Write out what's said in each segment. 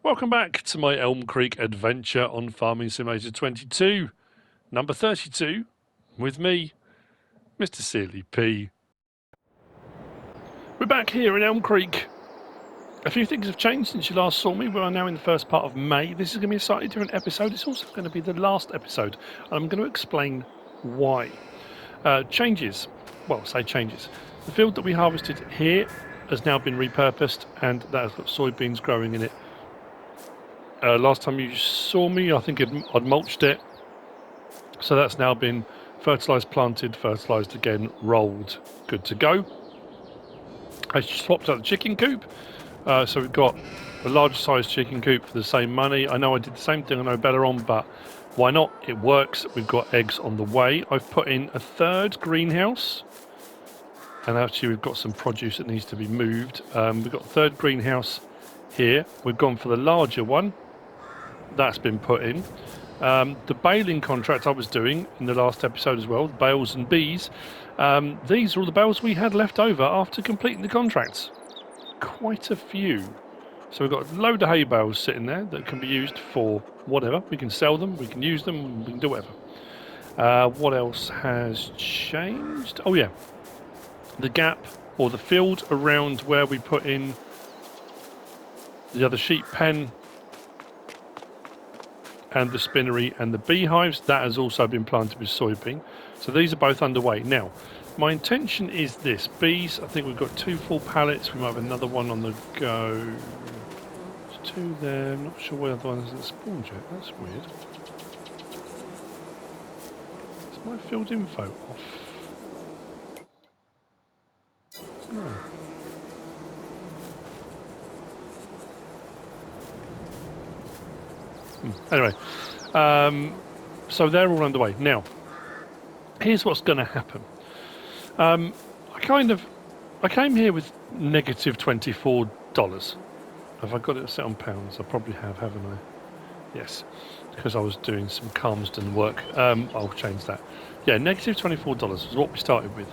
Welcome back to my Elm Creek adventure on Farming Simulator 22, number 32, with me, MrSealyp. We're back here in Elm Creek. A few things have changed since you last saw me. We are now in the first part of May. This is going to be a slightly different episode. It's also going to be the last episode, and I'm going to explain why. Changes. Well, say changes. The field that we harvested here has now been repurposed, and that has got soybeans growing in it. Last time you saw me, I think I'd mulched it. So that's now been fertilised, planted, fertilised again, rolled, good to go. I swapped out the chicken coop. So we've got a larger sized chicken coop for the same money. I know I did the same thing I know better on, but why not? It works. We've got eggs on the way. I've put in a third greenhouse. And actually we've got some produce that needs to be moved. We've got a third greenhouse here. We've gone for the larger one. That's been put in. The baling contract I was doing in the last episode as well, bales and bees, these are all the bales we had left over after completing the contracts. Quite a few. So we've got a load of hay bales sitting there that can be used for whatever. We can sell them, we can use them, we can do whatever. What else has changed? Oh yeah, the gap or the field around where we put in the other sheep pen and the spinnery and the beehives, that has also been planted with soybean. So these are both underway. Now, my intention is this. Bees, I think we've got 2 full pallets. We might have another one on the go. There's 2 there. I'm not sure where the other one hasn't spawned yet. That's weird. Is my field info off? No. Anyway, so they're all underway. Now, here's what's going to happen. I came here with negative $24. Have I got it set on pounds? I probably have, haven't I? Yes, because I was doing some Calmsden work. I'll change that. Yeah, negative $24 was what we started with.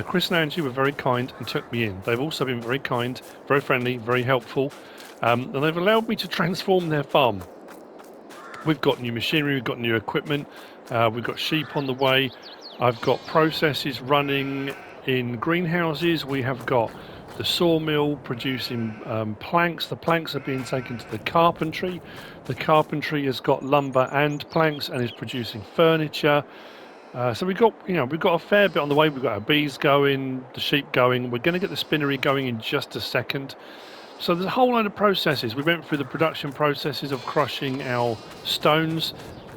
Chris and Angie were very kind and took me in. They've also been very kind, very friendly, very helpful, and they've allowed me to transform their farm. We've got new machinery, we've got new equipment, we've got sheep on the way. I've got processes running in greenhouses. We have got the sawmill producing planks. The planks are being taken to the carpentry. The carpentry has got lumber and planks and is producing furniture. So we've got a fair bit on the way. We've got our bees going, the sheep going. We're going to get the spinnery going in just a second. So there's a whole load of processes. We went through the production processes of crushing our stones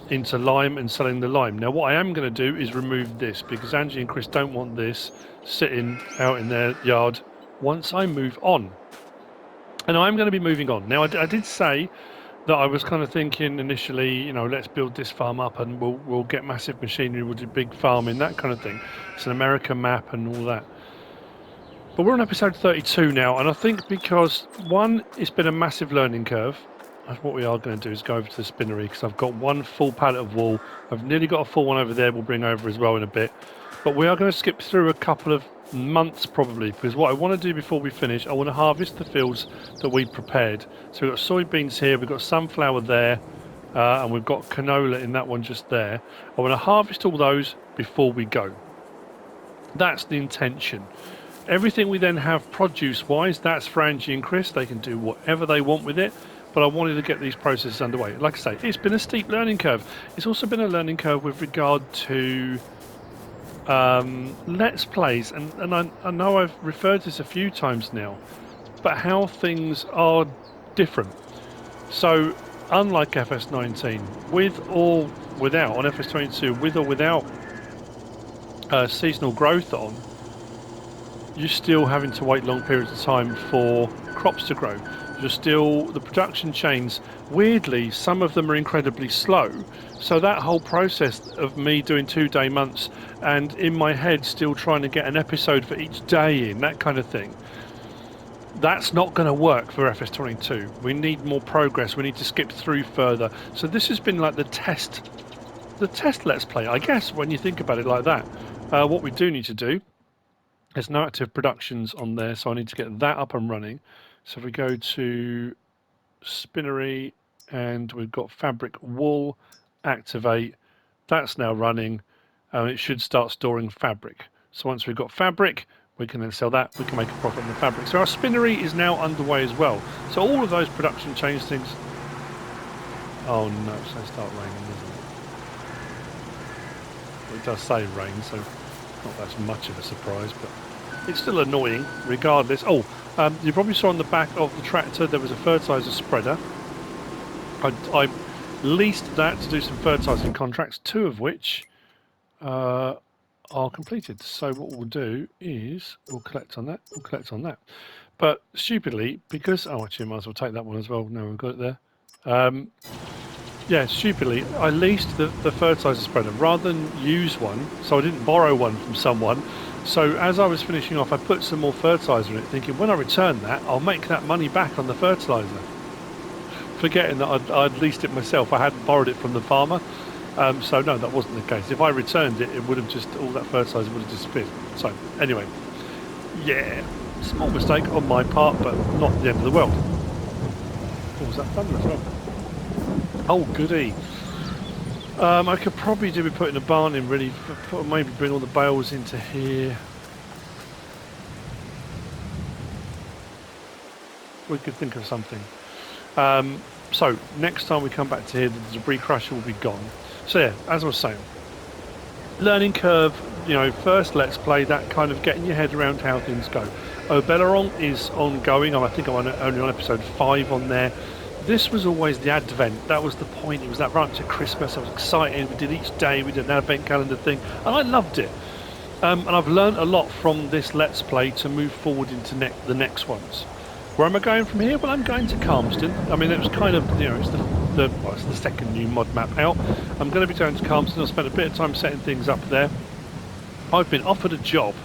into lime and selling the lime. Now what I am going to do is remove this because Angie and Chris don't want this sitting out in their yard once I move on. And I'm going to be moving on. Now I did say that I was kind of thinking initially, let's build this farm up and we'll get massive machinery, we'll do big farming, that kind of thing. It's an American map and all that. But we're on episode 32 now, and I think because, one, it's been a massive learning curve. What we are going to do is go over to the spinnery, because I've got 1 full pallet of wool. I've nearly got a full one over there we'll bring over as well in a bit. But we are going to skip through a couple of months probably, because what I want to do before we finish, I want to harvest the fields that we prepared. So we've got soybeans here, we've got sunflower there, and we've got canola in that one just there. I want to harvest all those before we go. That's the intention. Everything we then have produce-wise, that's for Angie and Chris. They can do whatever they want with it, but I wanted to get these processes underway. Like I say, it's been a steep learning curve. It's also been a learning curve with regard to Let's Plays, and I know I've referred to this a few times now, but how things are different. So, unlike FS19, with or without, on FS22, with or without seasonal growth on, you're still having to wait long periods of time for crops to grow. You're still, the production chains, weirdly, some of them are incredibly slow. So that whole process of me doing 2-day months and in my head still trying to get an episode for each day in, that kind of thing, that's not going to work for FS22. We need more progress. We need to skip through further. So this has been like the test Let's Play, I guess, when you think about it like that. What we do need to do, there's no active productions on there, so I need to get that up and running. So if we go to spinnery, and we've got fabric wool, activate. That's now running, and it should start storing fabric. So once we've got fabric, we can then sell that. We can make a profit on the fabric. So our spinnery is now underway as well. So all of those production change things. Oh no, it's going to start raining, isn't it? Well, it does say rain, so not that's much of a surprise, but it's still annoying regardless. Oh, you probably saw on the back of the tractor there was a fertiliser spreader. I leased that to do some fertilising contracts, 2 of which are completed. So what we'll do is we'll collect on that, But stupidly, because... oh, actually, I might as well take that one as well. Now we've got it there. Yeah, stupidly, I leased the fertiliser spreader rather than use one, so I didn't borrow one from someone. So as I was finishing off, I put some more fertiliser in it, thinking when I return that, I'll make that money back on the fertiliser. Forgetting that I'd leased it myself, I hadn't borrowed it from the farmer. So no, that wasn't the case. If I returned it, it would have just, all that fertiliser would have disappeared. So anyway, yeah, small mistake on my part, but not the end of the world. What was that thunder as well? Oh, goody. I could probably do with putting a barn in, really. Maybe bring all the bales into here. We could think of something. So, next time we come back to here, the debris crusher will be gone. So yeah, as I was saying, learning curve, you know, first let's play, that kind of getting your head around how things go. Oberon is ongoing. I think I'm only on episode 5 on there. This was always the advent. That was the point. It was that right up to Christmas. I was excited. We did each day. We did an advent calendar thing, and I loved it. And I've learned a lot from this Let's Play to move forward into the next ones. Where am I going from here? Well, I'm going to Calmsden. I mean, it was kind of, you know, it's it's the second new mod map out. I'm going to be going to Calmsden. I'll spend a bit of time setting things up there. I've been offered a job,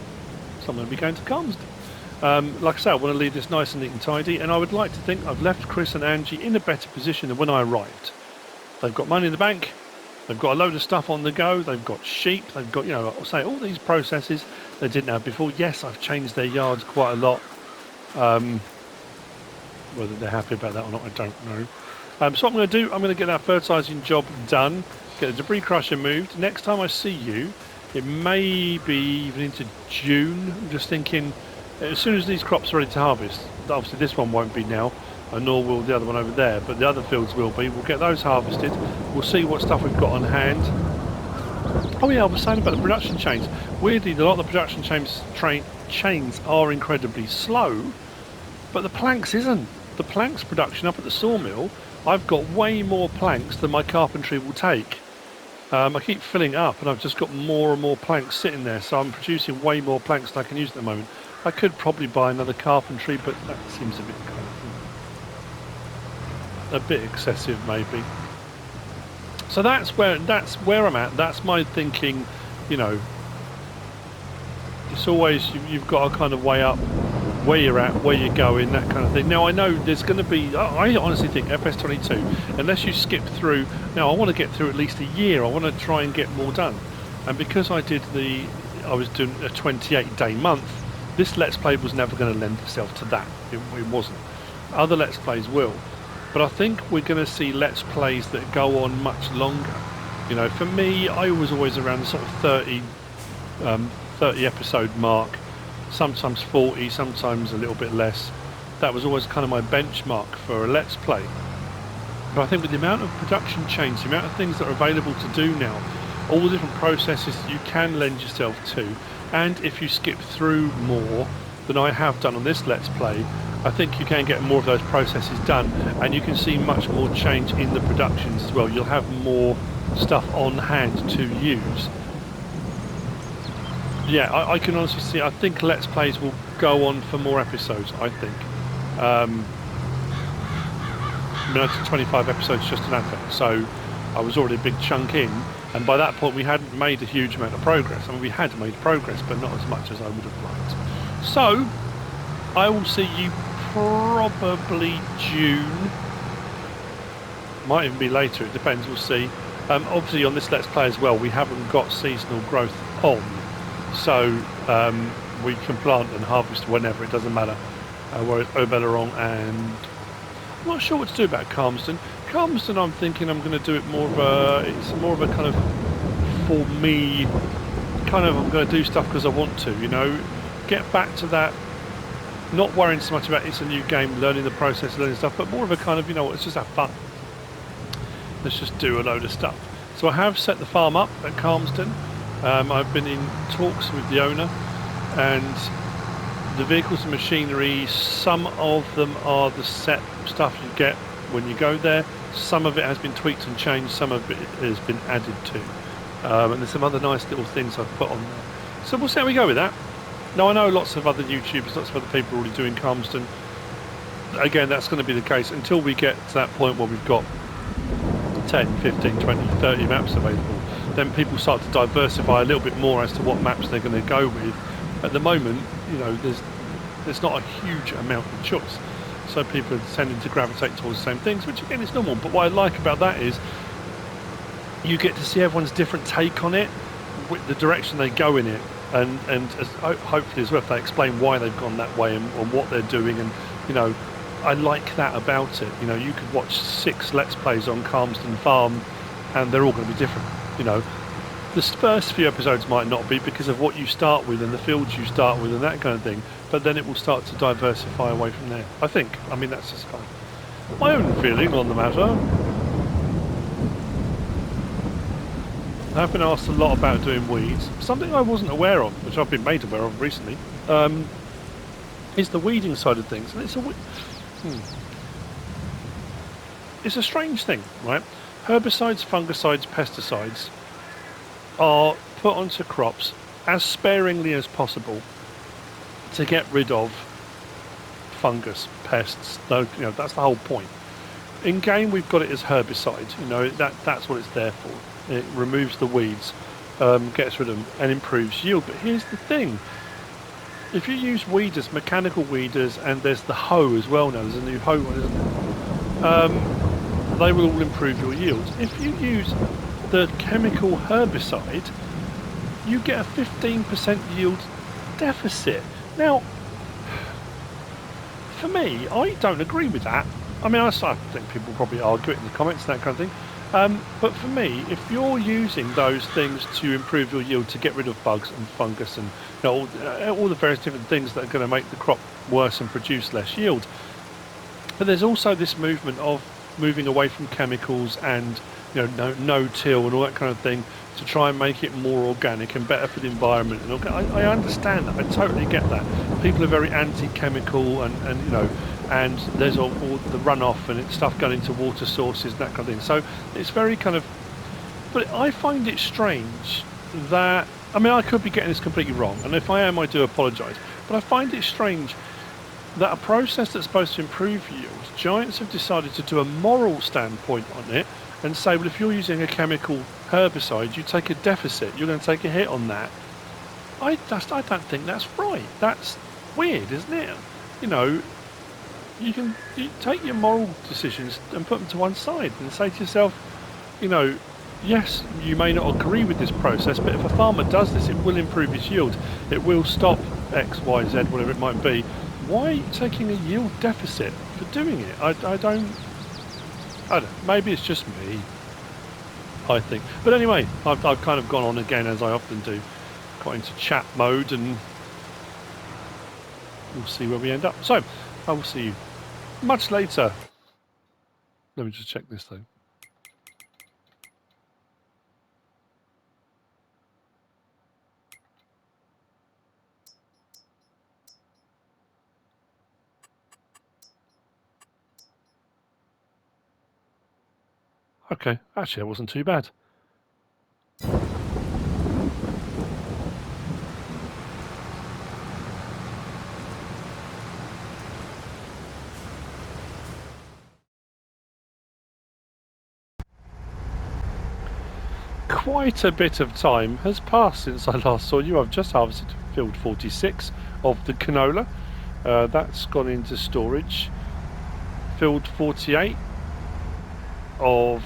so I'm going to be going to Calmsden. Like I say, I want to leave this nice and neat and tidy, and I would like to think I've left Chris and Angie in a better position than when I arrived. They've got money in the bank, they've got a load of stuff on the go, they've got sheep, they've got, you know, I'll say all these processes they didn't have before. Yes, I've changed their yards quite a lot. Whether they're happy about that or not, I don't know. So what I'm going to do, I'm going to get that fertilising job done, get the debris crusher moved. Next time I see you, it may be even into June. I'm just thinking, as soon as these crops are ready to harvest, obviously this one won't be now, and nor will the other one over there, but the other fields will be. We'll get those harvested. We'll see what stuff we've got on hand. Oh yeah, I was saying about the production chains. Weirdly, a lot of the production chains are incredibly slow, but the planks isn't. The planks production up at the sawmill, I've got way more planks than my carpentry will take. I keep filling up, and I've just got more and more planks sitting there, so I'm producing way more planks than I can use at the moment. I could probably buy another carpentry, but that seems a bit excessive, maybe. So that's where I'm at. That's my thinking. You know, it's always you've got to kind of weigh up where you're at, where you're going, that kind of thing. Now I know there's going to be. I honestly think FS22, unless you skip through. Now I want to get through at least a year. I want to try and get more done. And because I was doing a 28-day month. This Let's Play was never going to lend itself to that. It wasn't. Other Let's Plays will. But I think we're going to see Let's Plays that go on much longer. You know, for me, I was always around the sort of 30 episode mark. Sometimes 40, sometimes a little bit less. That was always kind of my benchmark for a Let's Play. But I think with the amount of production chains, the amount of things that are available to do now, all the different processes that you can lend yourself to, and if you skip through more than I have done on this Let's Play, I think you can get more of those processes done, and you can see much more change in the productions as well. You'll have more stuff on hand to use. Yeah, I can honestly see, I think Let's Plays will go on for more episodes, I think. I mean, I did 25 episodes just in advent, so I was already a big chunk in. And by that point we hadn't made a huge amount of progress. I mean, we had made progress, but not as much as I would have liked. So, I will see you probably June. Might even be later, it depends, we'll see. Obviously on this Let's Play as well, we haven't got seasonal growth on. So, we can plant and harvest whenever, it doesn't matter. Whereas Oberon and I'm not sure what to do about Calmsden. Calmsden, I'm thinking I'm going to do it more of a, it's more of a kind of, for me, kind of I'm going to do stuff because I want to, you know, get back to that, not worrying so much about it's a new game, learning the process, learning stuff, but more of a kind of, you know what, let's just have fun. Let's just do a load of stuff. So I have set the farm up at Calmsden. I've been in talks with the owner, and the vehicles and machinery, some of them are the set stuff you get when you go there. Some of it has been tweaked and changed, some of it has been added to. And there's some other nice little things I've put on there. So we'll see how we go with that. Now I know lots of other YouTubers, lots of other people are already doing Calmsden. Again, that's going to be the case until we get to that point where we've got 10, 15, 20, 30 maps available. Then people start to diversify a little bit more as to what maps they're going to go with. At the moment, you know, there's not a huge amount of choice. So people are tending to gravitate towards the same things, which again is normal. But what I like about that is you get to see everyone's different take on it, with the direction they go in it, and hopefully as well if they explain why they've gone that way and what they're doing. And you know, I like that about it. You know, you could watch 6 Let's Plays on Calmsden Farm and they're all going to be different. You know, the first few episodes might not be because of what you start with and the fields you start with and that kind of thing, but then it will start to diversify away from there, I think. I mean, that's just fine. My own feeling on the matter. I've been asked a lot about doing weeds. Something I wasn't aware of, which I've been made aware of recently, is the weeding side of things. And it's a strange thing, right? Herbicides, fungicides, pesticides are put onto crops as sparingly as possible to get rid of fungus, pests. You know, that's the whole point. In game, we've got it as herbicide. You know, that's what it's there for. It removes the weeds, gets rid of them, and improves yield. But here's the thing: if you use weeders, mechanical weeders, and there's the hoe as well now. There's a new hoe one, isn't there? They will all improve your yields. If you use the chemical herbicide, you get a 15% yield deficit. Now, for me, I don't agree with that. I mean, I think people probably argue it in the comments and that kind of thing. But for me, if you're using those things to improve your yield, to get rid of bugs and fungus and you know, all the various different things that are going to make the crop worse and produce less yield, but there's also this movement of moving away from chemicals and you know no-till and all that kind of thing to try and make it more organic and better for the environment. And I understand that. I totally get that. People are very anti-chemical and you know. And there's all the runoff and stuff going into water sources and that kind of thing. So it's very kind of, but I find it strange that, I mean, I could be getting this completely wrong, and if I am, I do apologise, but I find it strange that a process that's supposed to improve yields, giants have decided to do a moral standpoint on it and say, well, if you're using a chemical herbicide, you take a deficit, you're going to take a hit on that. I don't think that's right. That's weird, isn't it? You know, you take your moral decisions and put them to one side and say to yourself, you know, yes, you may not agree with this process, but if a farmer does this, it will improve his yield. It will stop X, Y, Z, whatever it might be. Why are you taking a yield deficit for doing it? I don't know. Maybe it's just me, I think. But anyway, I've kind of gone on again, as I often do, got into chat mode, and we'll see where we end up. So, I will see you much later. Let me just check this though. Okay, actually that wasn't too bad. Quite a bit of time has passed since I last saw you. I've just harvested field 46 of the canola. That's gone into storage. Field 48 of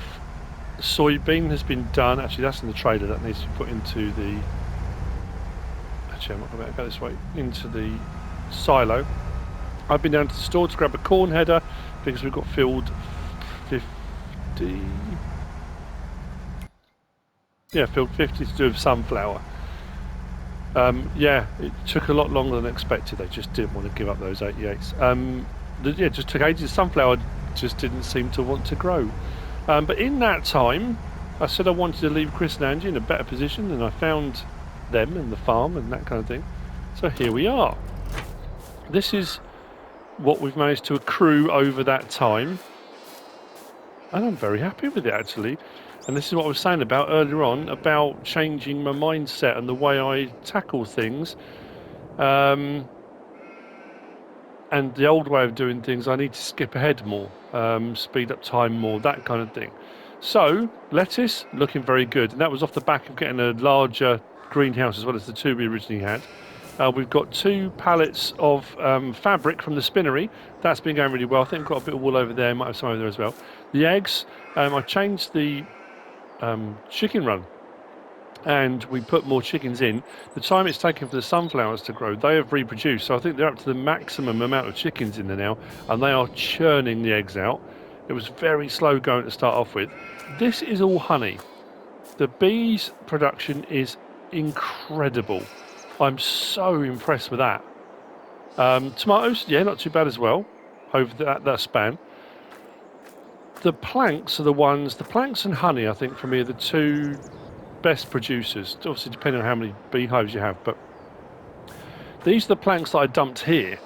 soybean has been done. Actually, that's in the trailer. That needs to be put into the... Actually, I'm not going to go this way. Into the silo. I've been down to the store to grab a corn header because we've got filled 50. Yeah, filled 50 to do with sunflower. Yeah, it took a lot longer than expected. They just didn't want to give up those 88s. Yeah, just took ages. Sunflower just didn't seem to want to grow. But in that time, I said I wanted to leave Chris and Angie in a better position, and I found them and the farm and that kind of thing. So here we are. This is what we've managed to accrue over that time, and I'm very happy with it, actually. And this is what I was saying about earlier on, about changing my mindset and the way I tackle things. And the old way of doing things, I need to skip ahead more, speed up time more, that kind of thing. So, lettuce, looking very good. And that was off the back of getting a larger greenhouse as well as the two we originally had. We've got 2 pallets of fabric from the spinnery. That's been going really well. I think we've got a bit of wool over there, might have some over there as well. The eggs, I changed the chicken run, and we put more chickens in. The time it's taken for the sunflowers to grow, they have reproduced. So I think they're up to the maximum amount of chickens in there now, and they are churning the eggs out. It was very slow going to start off with. This is all honey. The bees' production is incredible. I'm so impressed with that. Tomatoes, yeah, not too bad as well over that span. The planks are the ones, the planks and honey, I think, for me, are the 2 best producers. Obviously, depending on how many beehives you have, but these are the planks that I dumped here.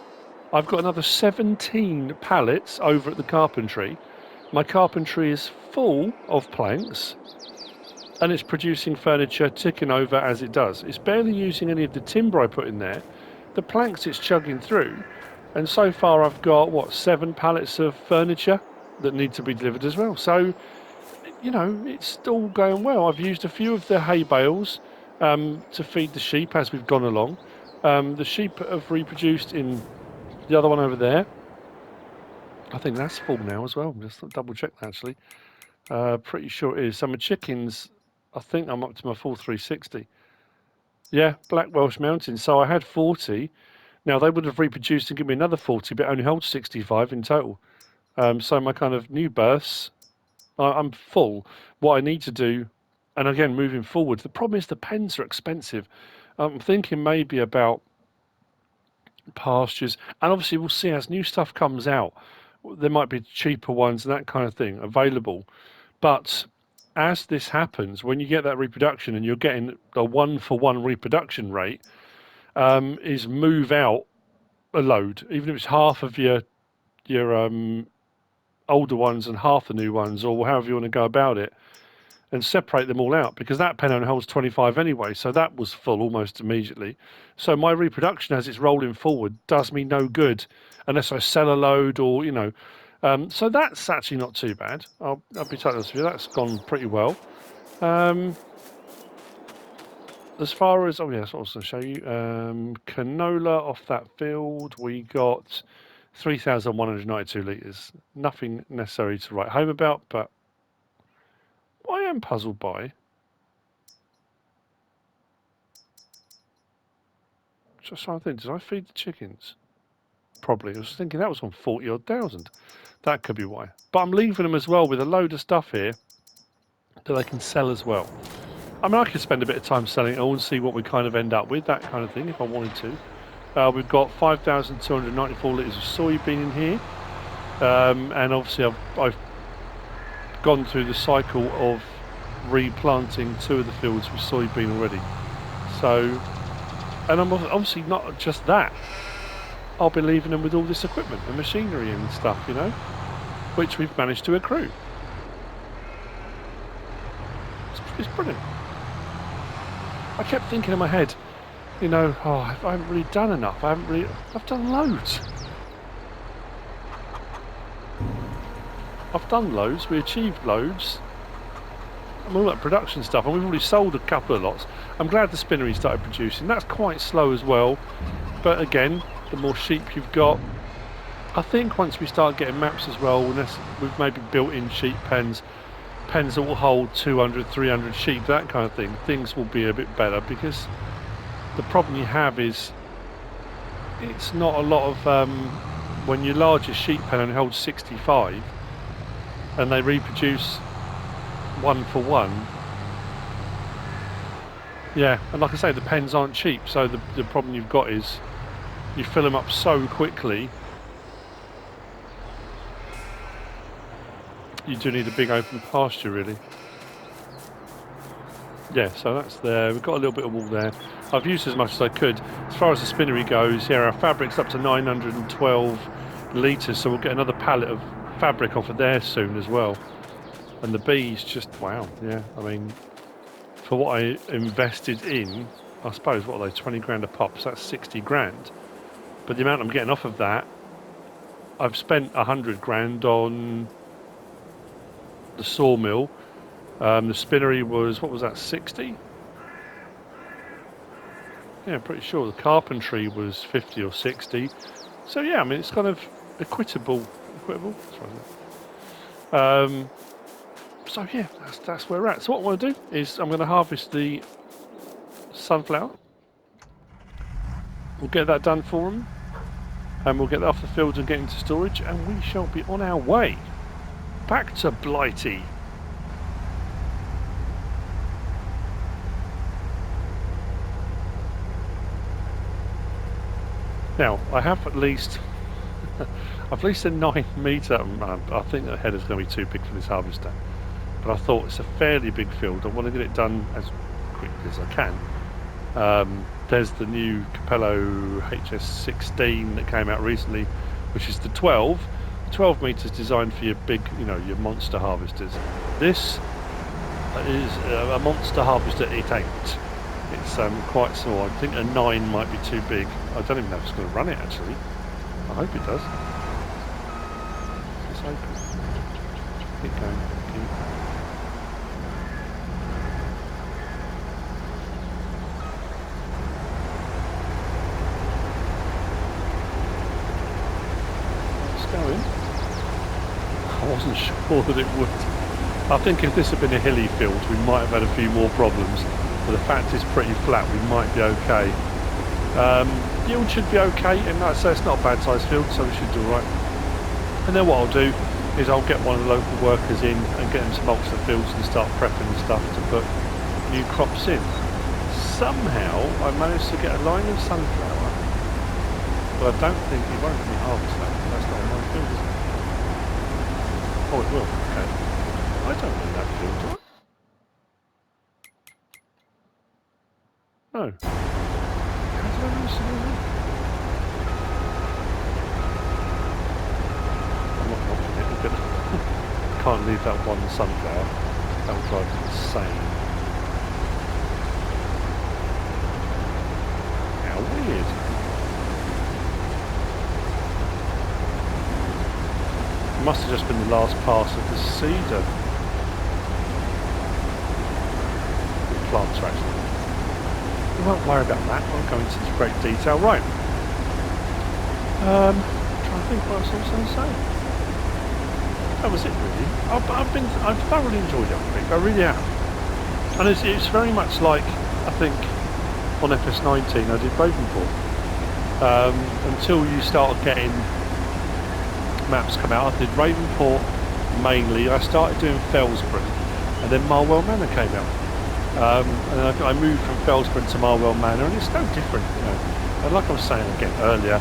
I've got another 17 pallets over at the carpentry. My carpentry is full of planks, and it's producing furniture, ticking over as it does. It's barely using any of the timber I put in there. The planks it's chugging through, and so far I've got, what, 7 pallets of furniture that need to be delivered as well. So, you know, it's all going well. I've used a few of the hay bales to feed the sheep as we've gone along. The sheep have reproduced in the other one over there. I think that's full now as well. Just double check that, actually. Pretty sure it is. So my chickens, I think I'm up to my full 360. Yeah, Black Welsh Mountains. So I had 40. Now they would have reproduced and given me another 40, but only holds 65 in total. So my kind of new births, I'm full. What I need to do, and again, moving forward, the problem is the pens are expensive. I'm thinking maybe about pastures, and obviously we'll see as new stuff comes out. There might be cheaper ones and that kind of thing available. But as this happens, when you get that reproduction and you're getting a 1-for-1 reproduction rate, is move out a load, even if it's half of your older ones and half the new ones, or however you want to go about it, and separate them all out, because that pen only holds 25 anyway, so that was full almost immediately. So my reproduction as it's rolling forward does me no good unless I sell a load, or, you know. So that's actually not too bad. I'll be totally honest with you, that's gone pretty well. As far as, oh yes, I was going to show you, canola off that field, we got 3,192 litres. Nothing necessary to write home about, but what I am puzzled by, just trying to think, did I feed the chickens? Probably. I was thinking that was on 40 odd thousand. That could be why. But I'm leaving them as well with a load of stuff here that they can sell as well. I mean, I could spend a bit of time selling it all and see what we kind of end up with, that kind of thing, if I wanted to. We've got 5,294 litres of soybean in here. And obviously I've gone through the cycle of replanting 2 of the fields with soybean already. So, and I'm obviously not just that. I'll be leaving them with all this equipment and machinery and stuff, you know, which we've managed to accrue. It's brilliant. I kept thinking in my head, you know, oh, I haven't really done enough. I've done loads. I've done loads. We achieved loads. I'm all that production stuff, and we've already sold a couple of lots. I'm glad the spinnery started producing. That's quite slow as well, but again, the more sheep you've got, I think once we start getting maps as well, unless we've maybe built in sheep pens that will hold 200, 300 sheep, that kind of thing, things will be a bit better, because the problem you have is it's not a lot of when your largest sheet pen only holds 65 and they reproduce 1 for 1. Yeah, and like I say, the pens aren't cheap, so the problem you've got is you fill them up so quickly. You do need a big open pasture, really. Yeah, so that's there. We've got a little bit of wool there. I've used as much as I could. As far as the spinnery goes, yeah, our fabric's up to 912 litres, so we'll get another pallet of fabric off of there soon as well. And the bees just, wow, yeah, I mean, for what I invested in, I suppose, what are they, 20 grand a pop, so that's 60 grand. But the amount I'm getting off of that, I've spent 100 grand on the sawmill. The spinnery was, what was that, 60? Yeah, I'm pretty sure. The carpentry was 50 or 60. So yeah, I mean, it's kind of equitable. So yeah, that's where we're at. So what I want to do is I'm going to harvest the sunflower. We'll get that done for them, and we'll get that off the fields and get into storage, and we shall be on our way back to Blighty. Now, I have at least I've leased a 9 metre. I think the header's going to be too big for this harvester, but I thought it's a fairly big field. I want to get it done as quickly as I can. There's the new Capello HS16 that came out recently, which is the 12 metres designed for your big, your monster harvesters. This is a monster harvester. It ain't. It's quite small. I think a 9 might be too big. I don't even know if it's going to run it, actually. I hope it does. Let's open. Keep going. It's going. I wasn't sure that it would. I think if this had been a hilly field, we might have had a few more problems. But the fact it's pretty flat, we might be okay. Yield should be okay, and like I say, it's not a bad sized field, so we should do alright. And then what I'll do is I'll get one of the local workers in and get them to mulch the fields and start prepping stuff to put new crops in. Somehow I managed to get a line of sunflower, but I don't think it won't let me harvest that. That's not on my field, is it? Oh, it will. Okay. I don't know that field, do I? No. How did I manage to do that? I'm not watching it. I can't leave that one sunflower. That will drive me insane. How weird. It must have just been the last pass of the cedar. The plants are actually. We won't worry about that. I won't go into great detail. Right. Trying to think what else I was going to say. That was it, really. I've thoroughly enjoyed ELMCREEK. I really have. And it's very much like, I think, on FS19 I did Ravenport. Until you started getting maps come out. I did Ravenport mainly. I started doing Fellsbury, and then Marwell Manor came out. And I moved from Fellsbury to Marwell Manor, and it's no different, And like I was saying again earlier,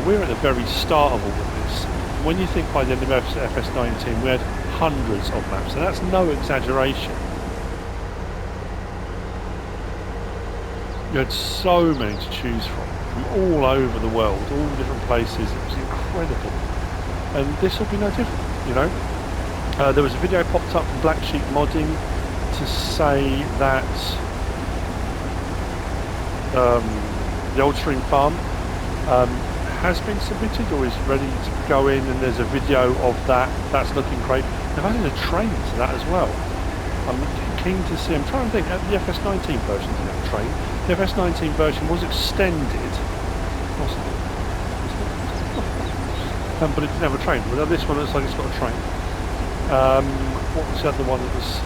we're at the very start of all of this. When you think by the end of FS19 we had hundreds of maps, and that's no exaggeration. You had so many to choose from all over the world, all different places. It was incredible, and this will be no different. There was a video popped up from Black Sheep Modding to say that the Old Stream Farm has been submitted or is ready to go in, and there's a video of that. That's looking great. They've added a train to that as well. I'm keen to see. I'm trying to think. The FS19 version didn't have a train. The FS19 version was extended, possibly, but it didn't have a train. But this one looks like it's got a train. What was the other one that was?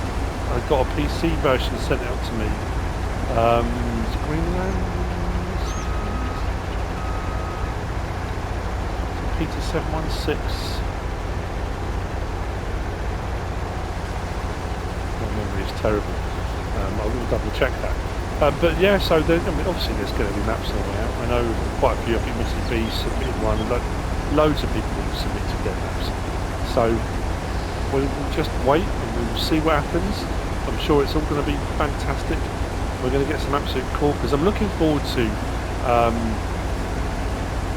I got a PC version sent out to me. Greenland? Peter 716. My memory is terrible. I will double check that. But yeah, so I mean, obviously there's going to be maps on the way out. I know quite a few. I think Missy B submitted one. Loads of people have submitted their maps. So we'll just wait and we'll see what happens. I'm sure it's all going to be fantastic. We're going to get some absolute corkers. I'm looking forward to.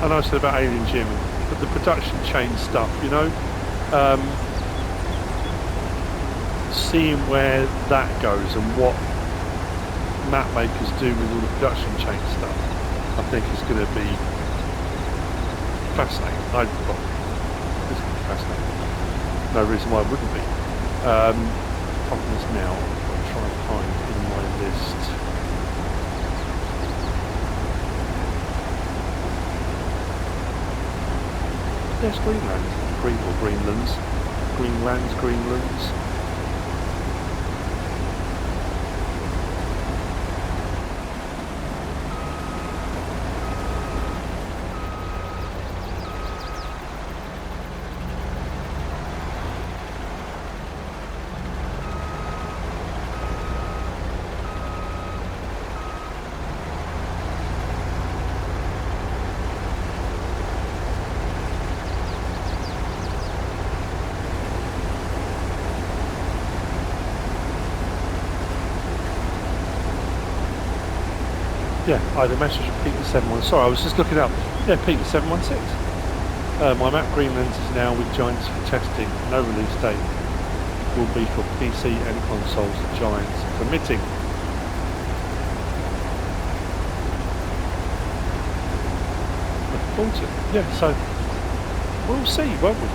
I know I said about Alien Gym, but the production chain stuff, you know, seeing where that goes and what map makers do with all the production chain stuff, I think is going to be fascinating. It's going to be fascinating. No reason why it wouldn't be. Problem is now, I'll try and find in my list. Yes, Greenland. Greenlands. Greenlands. Yeah, I had a message from Peter 716. Sorry, I was just looking up. Yeah, Peter 716. My map Greenland is now with Giants for testing. No release date. Will be for PC and consoles at Giants permitting. Looking forward to it. Yeah, so we'll see, won't we?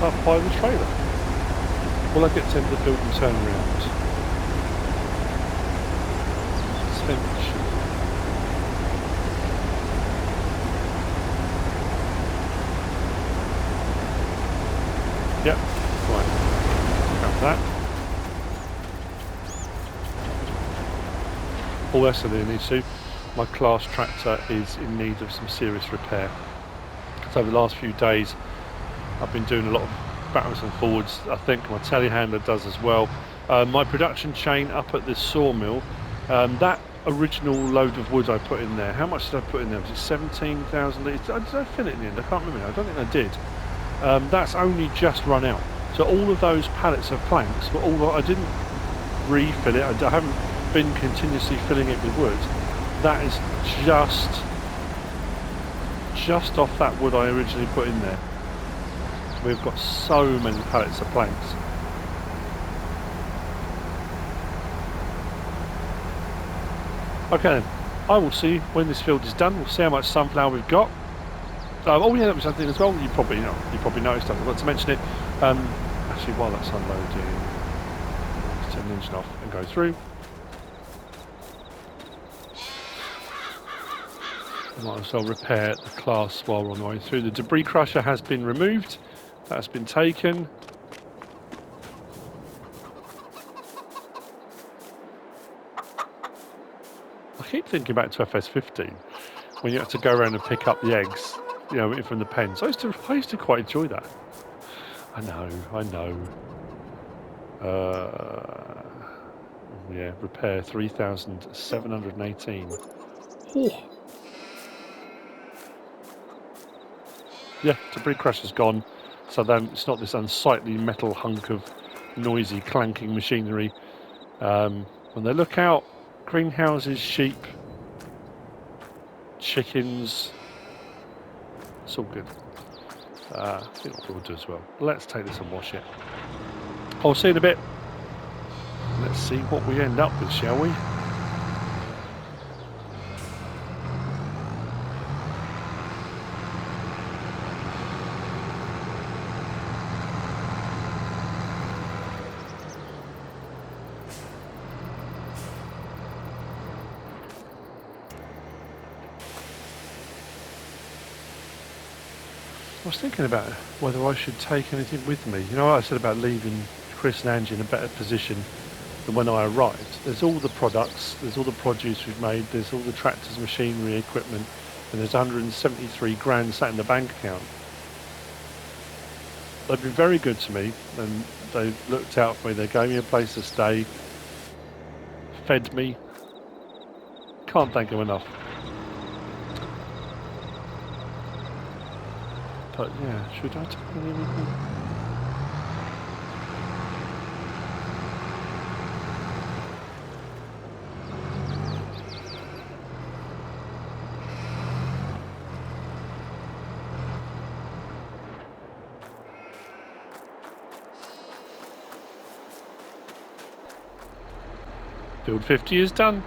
Up by the trailer. Will I get to the build and turn around? Essentially. Yep, right. Grab that. All that's in need to. My class tractor is in need of some serious repair. So over the last few days I've been doing a lot of backwards and forwards. I think my telehandler does as well. My production chain up at this sawmill, that original load of wood I put in there, how much did I put in there? Was it 17,000 litres? Did I fill it in the end? I can't remember. I don't think I did. That's only just run out. So all of those pallets of planks were all, I didn't refill it. I haven't been continuously filling it with wood. That is just off that wood I originally put in there. We've got so many pallets of planks. Okay then, I will see when this field is done. We'll see how much sunflower we've got. Oh yeah, that was something as well. You probably noticed. I forgot to mention it. Actually, while that's unloading, let's turn the engine off and go through. Might as well repair the class while we're on the way through. The debris crusher has been removed. That's been taken. I keep thinking back to FS15 when you had to go around and pick up the eggs, you know, from the pens. I used to quite enjoy that. I know. Yeah, repair 3,718. Oh. Yeah, debris crusher's gone. So then it's not this unsightly metal hunk of noisy clanking machinery. When they look out, greenhouses, sheep, chickens, it's all good. I think what we'll do as well. Let's take this and wash it. I'll see you in a bit. Let's see what we end up with, shall we? I was thinking about whether I should take anything with me. You know what I said about leaving Chris and Angie in a better position than when I arrived. There's all the products, there's all the produce we've made, there's all the tractors, machinery, equipment, and there's 173 grand sat in the bank account. They've been very good to me, and they've looked out for me. They gave me a place to stay, fed me. Can't thank them enough. But yeah, should I take anything? Field 50 is done.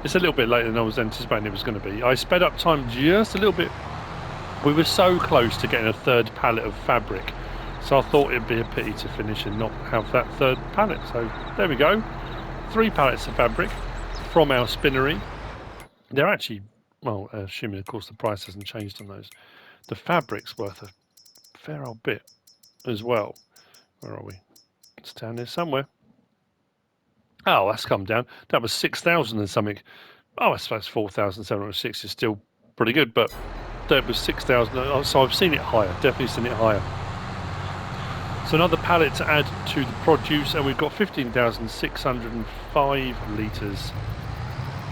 It's a little bit later than I was anticipating it was going to be. I sped up time just a little bit. We were so close to getting a third pallet of fabric, so I thought it'd be a pity to finish and not have that third pallet. So there we go. 3 pallets of fabric from our spinnery. They're actually, well, assuming of course the price hasn't changed on those, the fabric's worth a fair old bit as well. Where are we? It's down there somewhere. Oh, that's come down. That was 6,000 and something. Oh, I suppose 4,706 is still pretty good, but that was 6,000. So I've seen it higher. Definitely seen it higher. So another pallet to add to the produce, and we've got 15,605 litres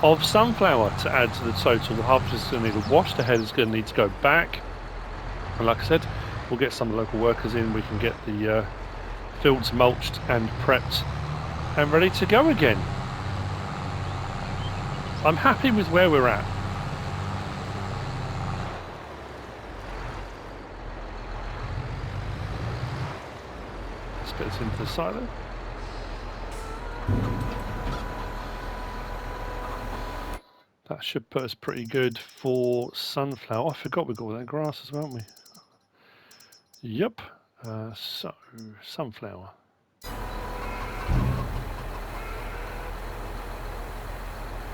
of sunflower to add to the total. The harvest is going to need a wash. The head is going to need to go back. And like I said, we'll get some local workers in. We can get the fields mulched and prepped and ready to go again. I'm happy with where we're at. Let's get this into the silo. That should put us pretty good for sunflower. Oh, I forgot we got all that grass as well, haven't we? Yep. So, sunflower.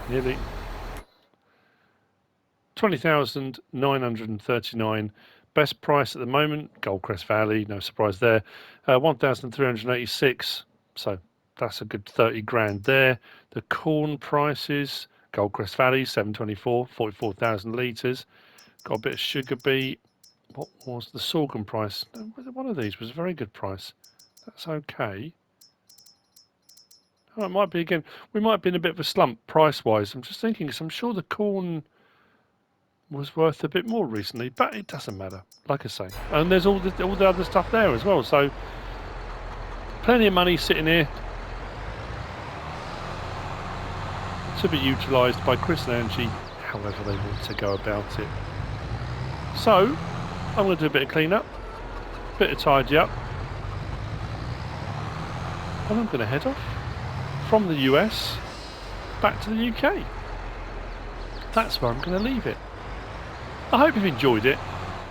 Nearly 20,939. Best price at the moment, Goldcrest Valley, no surprise there. 1,386. So that's a good 30 grand there. The corn prices, Goldcrest Valley, 724, 44,000 litres. Got a bit of sugar beet. What was the sorghum price? One of these was a very good price. That's okay. Oh, it might be again. We might be in a bit of a slump price-wise. I'm just thinking, because I'm sure the corn was worth a bit more recently, but it doesn't matter. Like I say, and there's all the other stuff there as well. So plenty of money sitting here to be utilised by Chris and Angie, however they want to go about it. So I'm going to do a bit of clean up, a bit of tidy up, and I'm going to head off from the US back to the UK. That's where I'm going to leave it. I hope you've enjoyed it.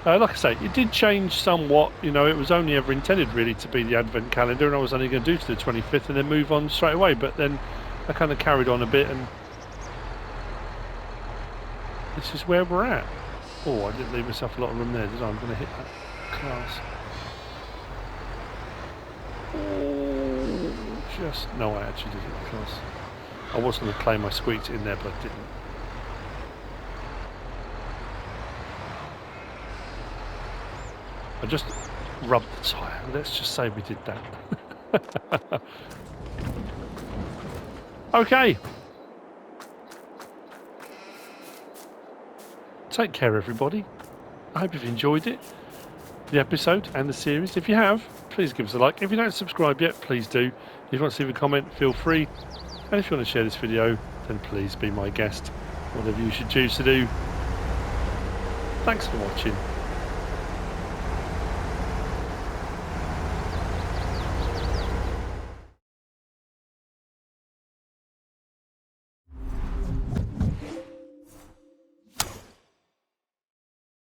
Like I say, it did change somewhat. You know, it was only ever intended really to be the Advent calendar, and I was only going to do to the 25th and then move on straight away. But then I kind of carried on a bit, and this is where we're at. Oh, I didn't leave myself a lot of room there, did I? I'm going to hit that class. Oh, just... No, I actually did hit the class. I was going to claim I squeaked it in there, but I didn't. I just rubbed the tyre. Let's just say we did that. Okay. Take care, everybody. I hope you've enjoyed it, the episode and the series. If you have, please give us a like. If you don't subscribe yet, please do. If you want to leave a comment, feel free. And if you want to share this video, then please be my guest. Whatever you should choose to do. Thanks for watching.